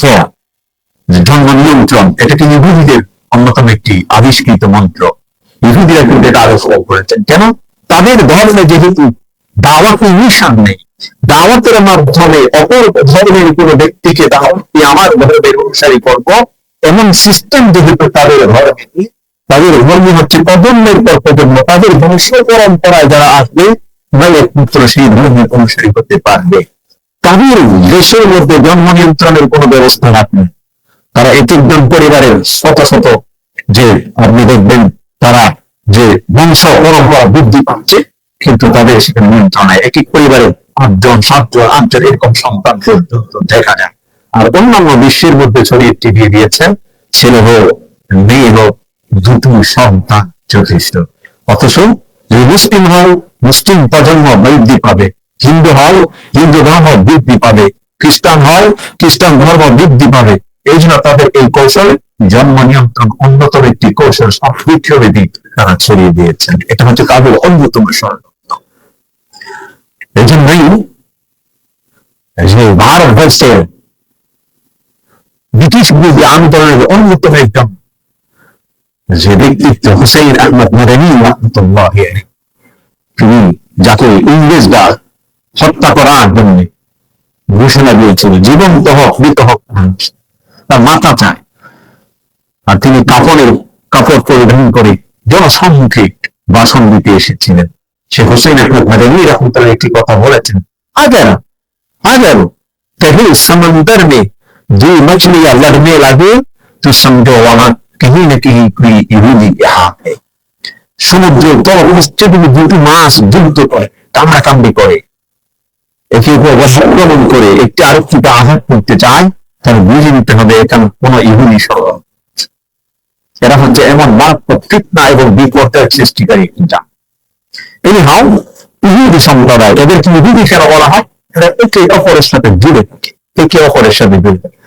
মন্ত্র, জন্ম নিয়ন্ত্রণ, এটা কি ইহুদিদের অন্যতম একটি আবিষ্কৃত মন্ত্র। ইহুদিরা কিন্তু এটা আবিষ্কার করেছেন। কেন? তাদের ধর্মে যেহেতু দাওয়াতের মিশন নেই, দাওয়াতের মাধ্যমে অপর ধর্মের কোন ব্যক্তিকে দাওয়াতটি আমার ধর্মের অনুসারী করব, এমন সিস্টেম যেহেতু তাদের ধর্মে নেই, তাদের ধর্ম হচ্ছে প্রজন্মের পর প্রজন্ম, তাদের বংশ পরম্পরায় যারা আসবে একমাত্র সেই ধর্মের অনুসারী হতে পারবে। তাদের দেশের মধ্যে জন্ম নিয়ন্ত্রণের কোন ব্যবস্থা রাখেন। তারা এক একজন পরিবারের শত শত, যে আপনি দেখবেন তারা যে বংশ পরম্পরা বৃদ্ধি পাচ্ছে, কিন্তু তাদের সেখানে নিয়ন্ত্রণ নাই। এক এক পরিবারে 8 জন 7 জন 8 জন এরকম সন্তান পর্যন্ত দেখা যায়। আর অন্যান্য বিশ্বের মধ্যে ছড়িয়ে ছিটিয়ে দিয়েছেন ছেলে হোক মেয়ে হোক, দুটো সন্তান যথেষ্ট। অথচ যদি মুসলিম হয়, মুসলিম প্রজন্ম বৃদ্ধি পাবে, হিন্দু হয়, হিন্দু ধর্ম বৃদ্ধি পাবে, খ্রিস্টান হয়, খ্রিস্টান ধর্ম বৃদ্ধি পাবে। এই জন্য তাদের এই কৌশল, জন্ম নিয়ন্ত্রণ অন্যতম একটি কৌশল, সব বিধি তারা ছড়িয়ে দিয়েছেন। এটা হচ্ছে তাদের অন্যতম ষড়যন্ত্র। এই জন্যই যে ভারতবর্ষের ব্রিটিশ বিরোধী আন্দোলনের অন্যতম একজন যে ব্যক্তিত্ব হুসাইন আহমদ মাদানী রাহমাতুল্লাহি আলাইহি, তিনি যাকে ইংরেজরা হত্যা করার জন্য ঘোষণা দিয়েছিল, জীবন্ত হোক মৃত হোক তার মাথা চায়, আর তিনি কাপড় পরিধান করে জনসম্মুখে ভাষণ দিতে এসেছিলেন। সে হুসাইন আহমদ মাদানী রাহমাতুল্লাহি একটি কথা বলেছেন, আগার আগার कहीं समंदर में 2 मछलियां लड़ने लगे तो समझो वहां कहीं न कहीं कोई इहुदी यहाँ है। সমুদ্রের তলপৃষ্ঠে যদি 2টি মাছ যুদ্ধ করে, কামড়াকামড়ি করে, একে অপরকে সংক্রমণ করে একটি আরেকটিকে আঘাত করতে চায়, তাহলে বুঝে নিতে হবে এখানে কোন ইহুদি ষড়যন্ত্র। এরা হচ্ছে এমন মারাত্মক ফিতনা এবং বিপর্যয়ের সৃষ্টিকারী একটি জাত। এনিহাউ, ইহুদি সম্প্রদায়, এদেরকে ইহুদি কেন বলা হয়? এরা একে অপরের সাথে জুড়ে থাকে, একে অপরের সাথে জুড়ে থাকে।